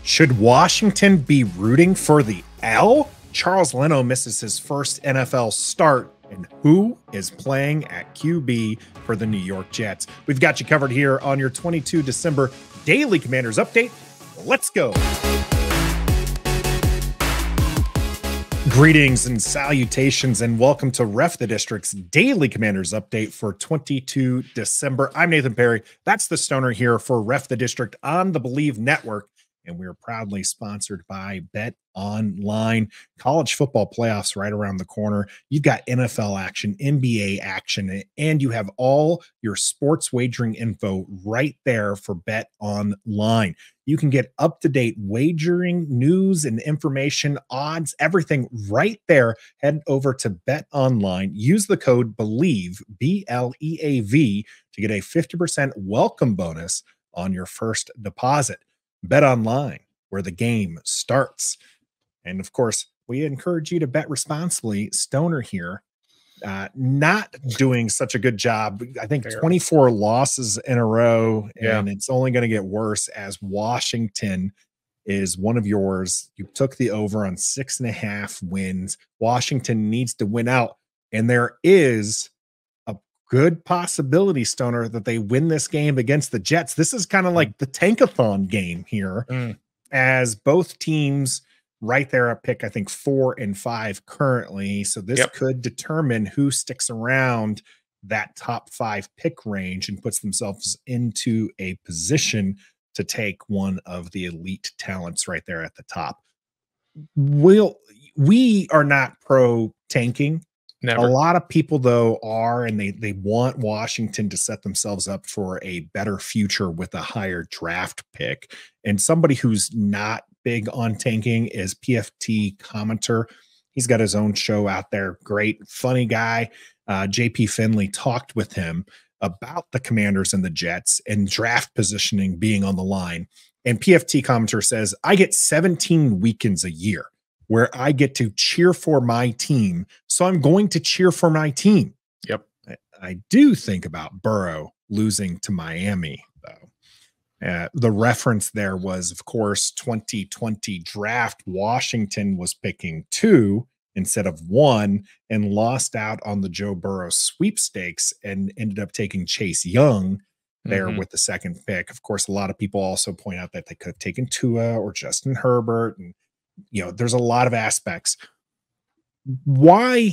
Should Washington be rooting for the L? Charles Leno misses his first NFL start. And who is playing at QB for the New York Jets? We've got you covered here on your 22 December Daily Commanders Update. Let's go. Greetings and salutations, and welcome to Ref the District's Daily Commanders Update for 22 December. I'm Nathan Perry. That's the Stoner here for Ref the District on the Believe Network. And we're proudly sponsored by Bet Online. College football playoffs right around the corner. You've got NFL action, NBA action, and you have all your sports wagering info right there for Bet Online. You can get up-to-date wagering news and information, odds, everything right there. Head over to Bet Online. Use the code BELIEVE, B-L-E-A-V, to get a 50% welcome bonus on your first deposit. Bet Online, where the game starts. And of course, we encourage you to bet responsibly. Stoner here, not doing such a good job. I think 24 losses in a row, and it's only going to get worse as Washington is one of yours. You took the over on 6.5 wins. Washington needs to win out, and there is good possibility, Stoner, that they win this game against the Jets. This is kind of like the tankathon game here, as both teams right there at pick, I think 4 and 5 currently. So this could determine who sticks around that top 5 pick range and puts themselves into a position to take one of the elite talents right there at the top. We are not pro tanking. Never. A lot of people, though, are, and they want Washington to set themselves up for a better future with a higher draft pick. And somebody who's not big on tanking is PFT Commenter. He's got his own show out there. Great, funny guy. JP Finley talked with him about the Commanders and the Jets and draft positioning being on the line. And PFT Commenter says, I get 17 weekends a year where I get to cheer for my team. So I'm going to cheer for my team. Yep. I do think about Burrow losing to Miami, though. The reference there was, of course, 2020 draft. Washington was picking 2 instead of 1 and lost out on the Joe Burrow sweepstakes and ended up taking Chase Young there with the second pick. Of course, a lot of people also point out that they could have taken Tua or Justin Herbert, and there's a lot of aspects. Why,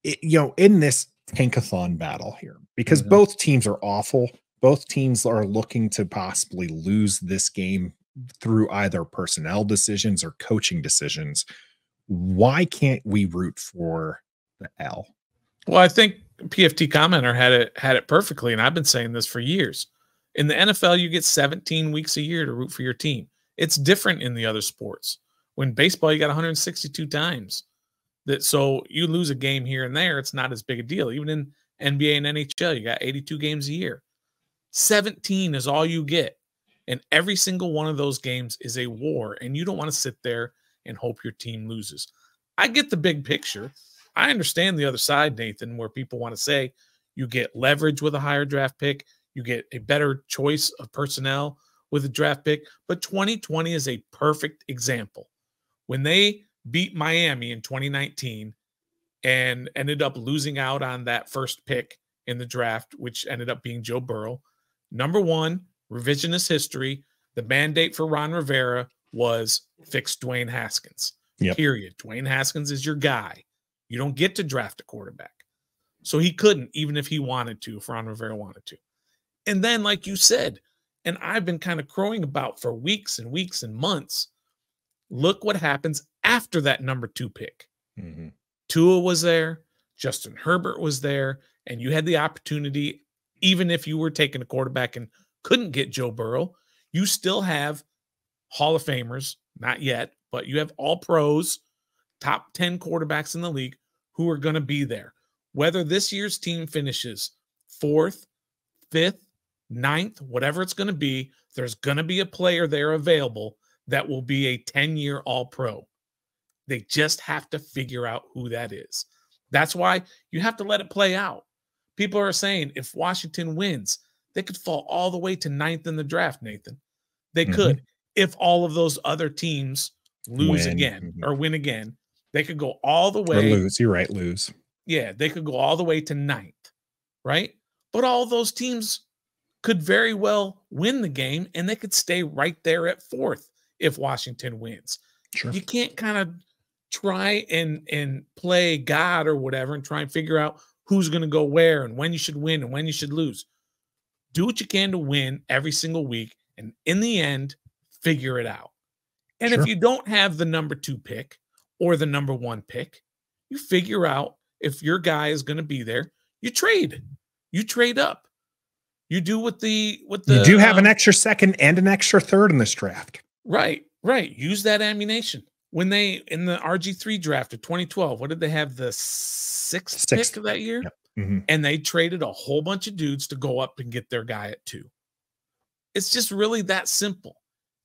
in this tankathon battle here, because both teams are awful. Both teams are looking to possibly lose this game through either personnel decisions or coaching decisions. Why can't we root for the L? Well, I think PFT Commenter had it perfectly, and I've been saying this for years. In the NFL, you get 17 weeks a year to root for your team. It's different in the other sports. When baseball, you got 162 times. So you lose a game here and there, it's not as big a deal. Even in NBA and NHL, you got 82 games a year. 17 is all you get. And every single one of those games is a war. And you don't want to sit there and hope your team loses. I get the big picture. I understand the other side, Nathan, where people want to say you get leverage with a higher draft pick. You get a better choice of personnel with a draft pick. But 2020 is a perfect example. When they beat Miami in 2019 and ended up losing out on that first pick in the draft, which ended up being Joe Burrow, number one, revisionist history, the mandate for Ron Rivera was fix Dwayne Haskins. Period. Dwayne Haskins is your guy. You don't get to draft a quarterback. So he couldn't, even if he wanted to, if Ron Rivera wanted to. And then, like you said, and I've been kind of crowing about for weeks and weeks and months, look what happens after that number 2 pick. Tua was there, Justin Herbert was there, and you had the opportunity, even if you were taking a quarterback and couldn't get Joe Burrow, you still have Hall of Famers, not yet, but you have all pros, top 10 quarterbacks in the league who are going to be there. Whether this year's team finishes 4th, 5th, 9th, whatever it's going to be, there's going to be a player there available that will be a 10-year All-Pro. They just have to figure out who that is. That's why you have to let it play out. People are saying if Washington wins, they could fall all the way to 9th in the draft, Nathan. They could. if all of those other teams lose again or win again, they could go all the way. Or lose. You're right, lose. Yeah, they could go all the way to 9th, right? But all those teams could very well win the game, and they could stay right there at 4th if Washington wins. Sure. You can't kind of try and play God or whatever and try and figure out who's going to go where and when you should win and when you should lose. Do what you can to win every single week, and in the end, figure it out. And Sure. if you don't have the number 2 pick or the number 1 pick, you figure out if your guy is going to be there. You trade up. You do what the you do have an extra second and an extra third in this draft. Right. Use that ammunition. When they in the RG3 draft of 2012, what did they have? The sixth pick of that year? Yep. Mm-hmm. And they traded a whole bunch of dudes to go up and get their guy at 2. It's just really that simple.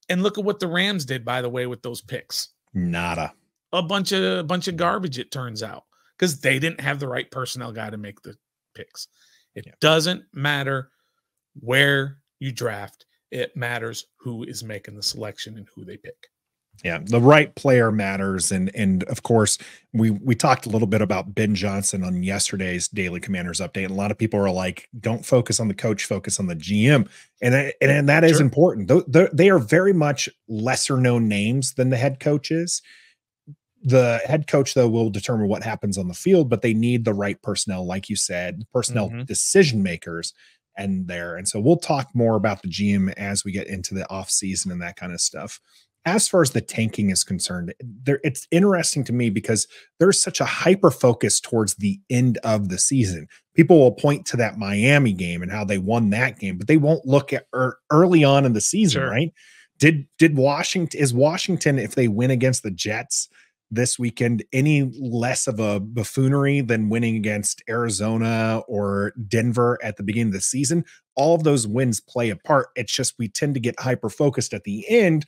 And look at what the Rams did, by the way, with those picks. Nada. A bunch of garbage, it turns out, because they didn't have the right personnel guy to make the picks. It doesn't matter where you draft. It matters who is making the selection and who they pick. Yeah, the right player matters. And of course, we talked a little bit about Ben Johnson on yesterday's Daily Commanders update. And a lot of people are like, don't focus on the coach, focus on the GM. And that is important. They are very much lesser known names than the head coaches. The head coach, though, will determine what happens on the field, but they need the right personnel, like you said, personnel decision makers and there. And so we'll talk more about the GM as we get into the off season and that kind of stuff. As far as the tanking is concerned, it's interesting to me because there's such a hyper focus towards the end of the season. People will point to that Miami game and how they won that game, but they won't look at early on in the season, right? Is Washington, if they win against the Jets this weekend, any less of a buffoonery than winning against Arizona or Denver at the beginning of the season? All of those wins play a part. It's just we tend to get hyper focused at the end,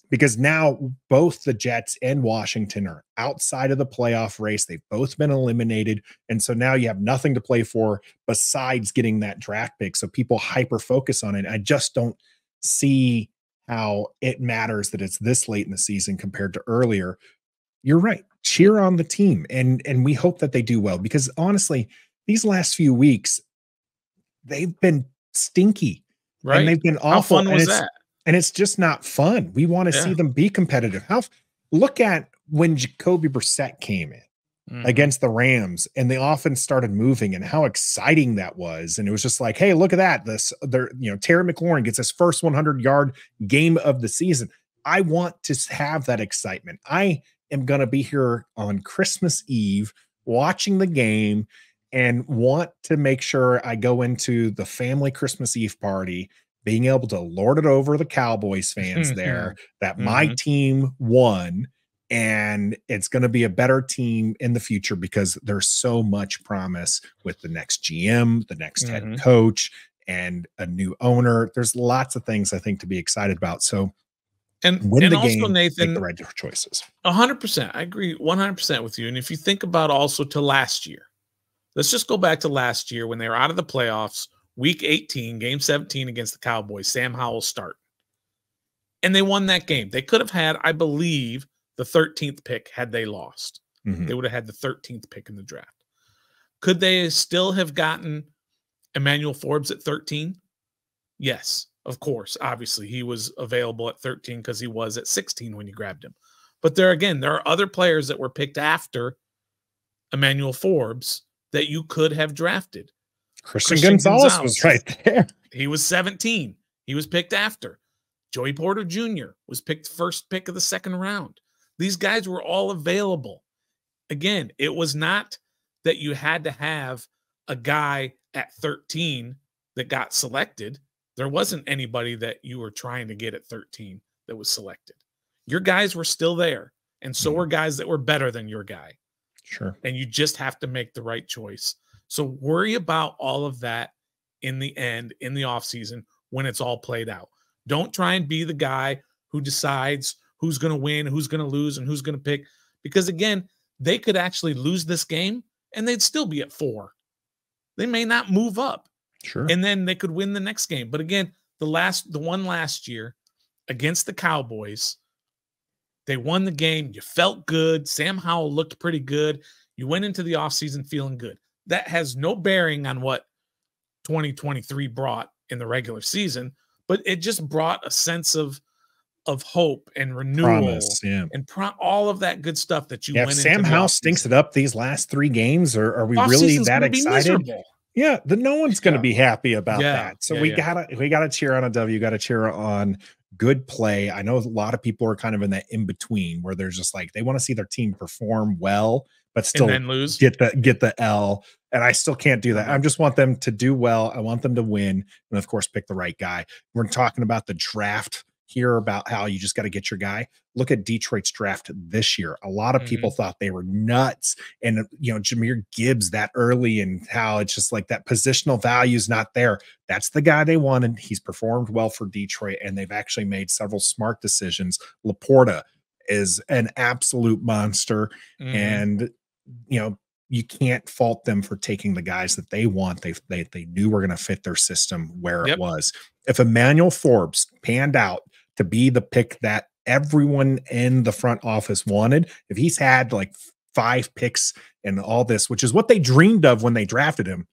because now both the Jets and Washington are outside of the playoff race. They've both been eliminated. And so now you have nothing to play for besides getting that draft pick. So people hyper focus on it. I just don't see how it matters that it's this late in the season compared to earlier. You're right. Cheer on the team. And we hope that they do well, because honestly, these last few weeks, they've been stinky. Right. And they've been awful. How fun was that? And it's just not fun. We want to see them be competitive. Look at when Jacoby Brissett came in against the Rams, and the offense started moving, and how exciting that was. And it was just like, hey, look at that. Terry McLaurin gets his first 100-yard game of the season. I want to have that excitement. I am going to be here on Christmas Eve watching the game and want to make sure I go into the family Christmas Eve party being able to lord it over the Cowboys fans there, that my team won, and it's going to be a better team in the future because there's so much promise with the next GM, the next head coach, and a new owner. There's lots of things I think to be excited about. So, win the also, game, Nathan, make the right choices. 100%. I agree 100% with you. And if you think about also to last year, let's just go back to last year when they were out of the playoffs. Week 18, game 17 against the Cowboys, Sam Howell start. And they won that game. They could have had, I believe, the 13th pick had they lost. They would have had the 13th pick in the draft. Could they still have gotten Emmanuel Forbes at 13? Yes, of course. Obviously, he was available at 13 because he was at 16 when you grabbed him. But there are other players that were picked after Emmanuel Forbes that you could have drafted. Christian Gonzalez was right there. He was 17. He was picked after. Joey Porter Jr. was picked first pick of the second round. These guys were all available. Again, it was not that you had to have a guy at 13 that got selected. There wasn't anybody that you were trying to get at 13 that was selected. Your guys were still there, and so were guys that were better than your guy. Sure. And you just have to make the right choice. So worry about all of that in the end, in the offseason, when it's all played out. Don't try and be the guy who decides who's going to win, who's going to lose, and who's going to pick. Because, again, they could actually lose this game, and they'd still be at 4. They may not move up. Sure. And then they could win the next game. But, again, the one last year, against the Cowboys. They won the game. You felt good. Sam Howell looked pretty good. You went into the offseason feeling good. That has no bearing on what 2023 brought in the regular season, but it just brought a sense of hope and renewal and all of that good stuff that you went into. Sam Howell stinks it up these last 3 games, or are we really that excited? Yeah, no one's going to be happy about that. So we gotta cheer on a W. Got to cheer on good play. I know a lot of people are kind of in that in between where there's just like they want to see their team perform well, but still then lose, get the L. And I still can't do that. I just want them to do well. I want them to win, and of course, pick the right guy. We're talking about the draft here, about how you just got to get your guy. Look at Detroit's draft this year. A lot of people thought they were nuts, and Jahmyr Gibbs that early, and how it's just like that positional value is not there. That's the guy they wanted. He's performed well for Detroit, and they've actually made several smart decisions. Laporta is an absolute monster, and you can't fault them for taking the guys that they want. They knew were going to fit their system where it was. If Emmanuel Forbes panned out to be the pick that everyone in the front office wanted, if he's had like 5 picks and all this, which is what they dreamed of when they drafted him,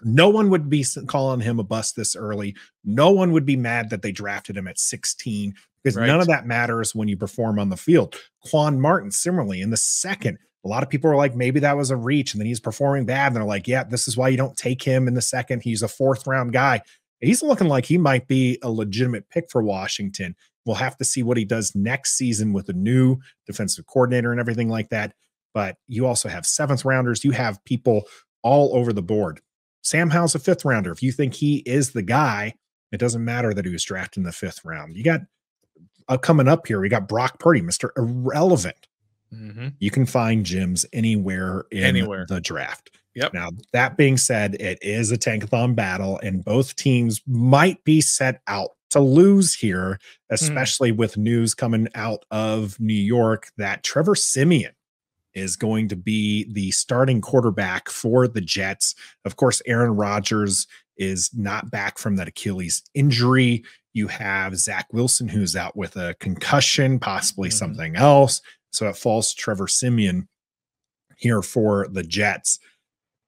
no one would be calling him a bust this early. No one would be mad that they drafted him at 16, because none of that matters when you perform on the field. Quan Martin, similarly, in the second, a lot of people are like, maybe that was a reach, and then he's performing bad. And they're like, yeah, this is why you don't take him in the second. He's a 4th round guy. He's looking like he might be a legitimate pick for Washington. We'll have to see what he does next season with a new defensive coordinator and everything like that. But you also have 7th rounders. You have people all over the board. Sam Howell's a 5th rounder. If you think he is the guy, it doesn't matter that he was drafted in the 5th round. You got coming up here, we got Brock Purdy, Mr. Irrelevant. You can find gyms anywhere in the draft. Now, that being said, it is a tankathon battle, and both teams might be set out to lose here, especially with news coming out of New York that Trevor Siemian is going to be the starting quarterback for the Jets. Of course, Aaron Rodgers is not back from that Achilles injury. You have Zach Wilson, who's out with a concussion, possibly something else. So it falls to Trevor Siemian here for the Jets.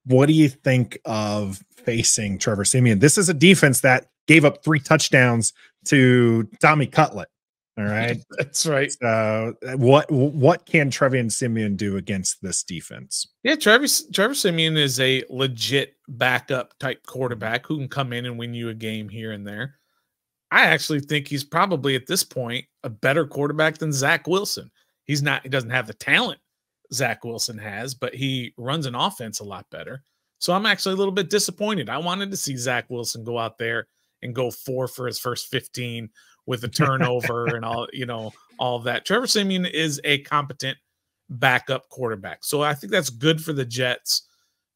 What do you think of facing Trevor Siemian? This is a defense that gave up 3 touchdowns to Tommy Cutlet. All right. That's right. So what can Trevor Siemian do against this defense? Yeah, Trevor Siemian is a legit backup type quarterback who can come in and win you a game here and there. I actually think he's probably at this point a better quarterback than Zach Wilson. He doesn't have the talent Zach Wilson has, but he runs an offense a lot better. So I'm actually a little bit disappointed. I wanted to see Zach Wilson go out there and go 4 for his first 15 with a turnover and all of that. Trevor Siemian is a competent backup quarterback. So I think that's good for the Jets,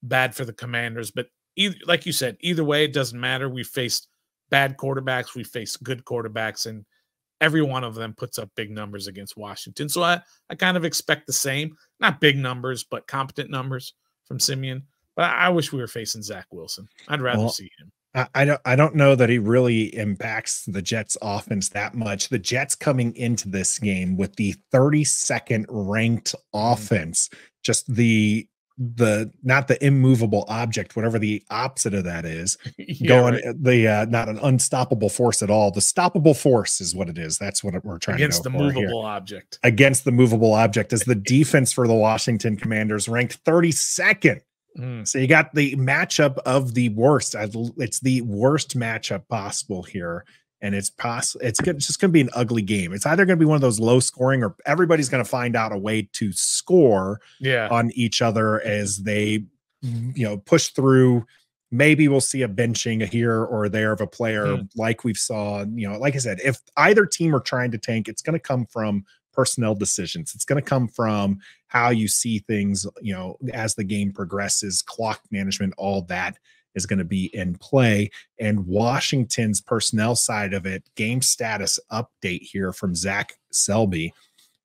bad for the Commanders. But like you said, either way, it doesn't matter. We faced bad quarterbacks. We faced good quarterbacks, and every one of them puts up big numbers against Washington. So I kind of expect the same, not big numbers, but competent numbers from Siemian. But I wish we were facing Zach Wilson. I'd rather see him. I don't know that he really impacts the Jets offense that much. The Jets coming into this game with the 32nd ranked offense, just not the immovable object, whatever the opposite of that is, not an unstoppable force at all. The stoppable force is what it is. That's what we're trying against to go the for movable here. Object. Against the movable object is the defense for the Washington Commanders, ranked 32nd. So you got the matchup of the worst. It's the worst matchup possible here. And it's just going to be an ugly game. It's either going to be one of those low scoring, or everybody's going to find out a way to score on each other as they, push through. Maybe we'll see a benching here or there of a player like we've saw, like I said, if either team are trying to tank, it's going to come from personnel decisions. It's going to come from how you see things, as the game progresses, clock management, all that is going to be in play. And Washington's personnel side of it, game status update here from Zach Selby.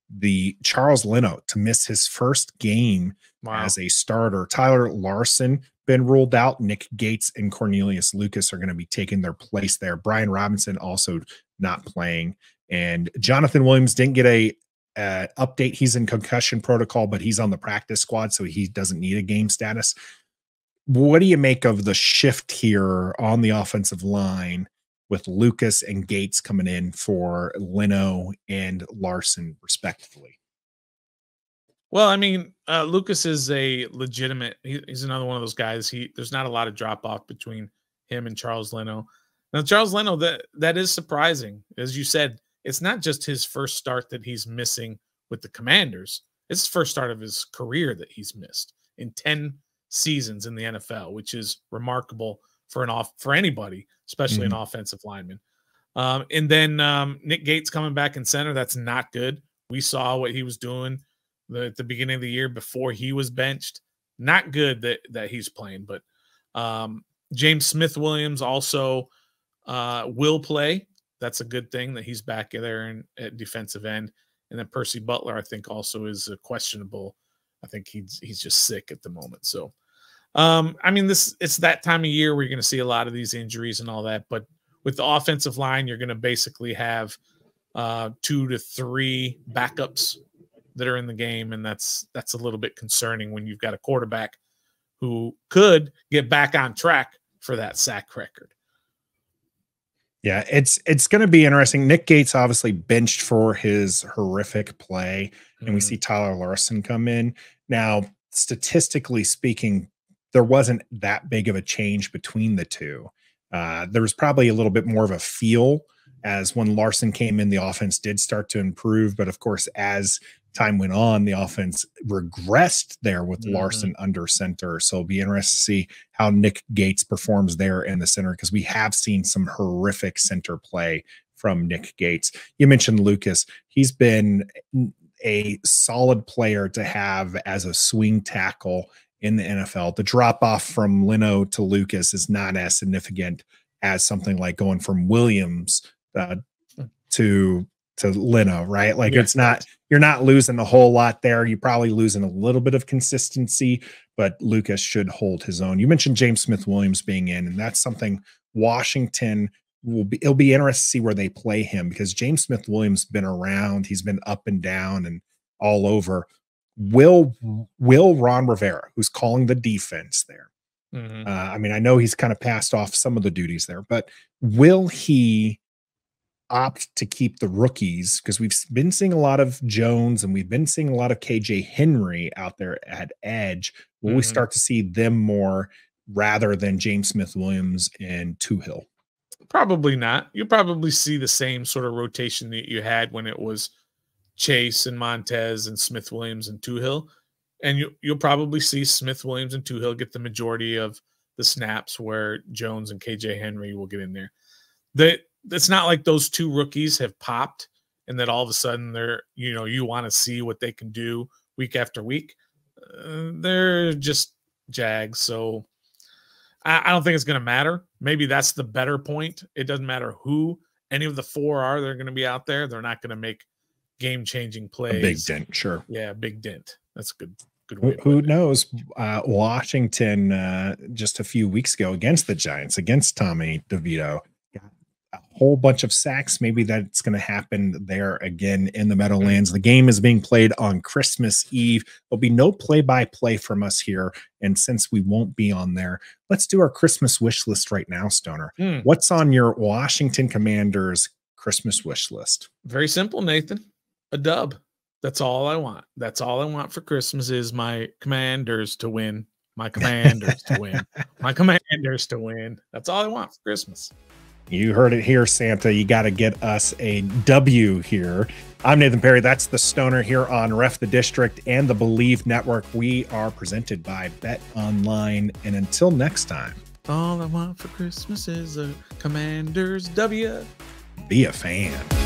The Charles Leno to miss his first game as a starter. Tyler Larson been ruled out. Nick Gates and Cornelius Lucas are going to be taking their place there. Brian Robinson also not playing. And Jonathan Williams didn't get a update. He's in concussion protocol, but he's on the practice squad, so he doesn't need a game status. What do you make of the shift here on the offensive line with Lucas and Gates coming in for Leno and Larson, respectively? Well, I mean, Lucas is a legitimate. He's another one of those guys. There's not a lot of drop off between him and Charles Leno. Now, Charles Leno, that is surprising. As you said, it's not just his first start that he's missing with the Commanders. It's the first start of his career that he's missed in 10 seasons in the NFL, which is remarkable for anybody, especially an offensive lineman. And then Nick Gates coming back in center. That's not good. We saw what he was doing at the beginning of the year before he was benched. Not good that he's playing, but James Smith-Williams also will play. That's a good thing that he's back there at defensive end. And then Percy Butler, I think, also is questionable. I think he's just sick at the moment. So, I mean, it's that time of year where you're going to see a lot of these injuries and all that. But with the offensive line, you're going to basically have 2 to 3 backups that are in the game, and that's a little bit concerning when you've got a quarterback who could get back on track for that sack record. Yeah, it's going to be interesting. Nick Gates obviously benched for his horrific play, and we see Tyler Larson come in. Now, statistically speaking, there wasn't that big of a change between the two. There was probably a little bit more of a feel as when Larson came in, the offense did start to improve. But of course, as time went on, the offense regressed there with Larson under center. So it'll be interesting to see how Nick Gates performs there in the center, because we have seen some horrific center play from Nick Gates. You mentioned Lucas. He's been a solid player to have as a swing tackle in the NFL. The drop off from Leno to Lucas is not as significant as something like going from Williams to Leno, right? Like it's not, you're not losing a whole lot there. You're probably losing a little bit of consistency, but Lucas should hold his own. You mentioned James Smith-Williams being in, and that's something Washington it'll be interesting to see where they play him, because James Smith-Williams been around. He's been up and down and all over. Will Ron Rivera, who's calling the defense there, I mean, I know he's kind of passed off some of the duties there, but will he opt to keep the rookies? Because we've been seeing a lot of Jones and we've been seeing a lot of KJ Henry out there at edge. Will we start to see them more rather than James Smith-Williams and Tuhill? Probably not. You'll probably see the same sort of rotation that you had when it was Chase and Montez and Smith-Williams and Tuhill. And you'll probably see Smith-Williams and Tuhill get the majority of the snaps, where Jones and KJ Henry will get in there. It's not like those two rookies have popped and that all of a sudden they're, you want to see what they can do week after week. They're just Jags. So I don't think it's going to matter. Maybe that's the better point. It doesn't matter who any of the four are. They're going to be out there. They're not going to make game-changing plays. A big dent, sure. Yeah, big dent. That's good. Who knows? Washington just a few weeks ago against the Giants, against Tommy DeVito, got a whole bunch of sacks. Maybe that's going to happen there again in the Meadowlands. The game is being played on Christmas Eve. There'll be no play-by-play from us here, and since we won't be on there, let's do our Christmas wish list right now, Stoner. What's on your Washington Commanders Christmas wish list? Very simple, Nathan. A dub. That's all I want. That's all I want for Christmas is my Commanders to win. My Commanders to win. My Commanders to win. That's all I want for Christmas. You heard it here, Santa. You got to get us a W here. I'm Nathan Perry. That's the Stoner here on Ref the District and the Believe Network. We are presented by Bet Online. And until next time, all I want for Christmas is a Commanders W. Be a fan.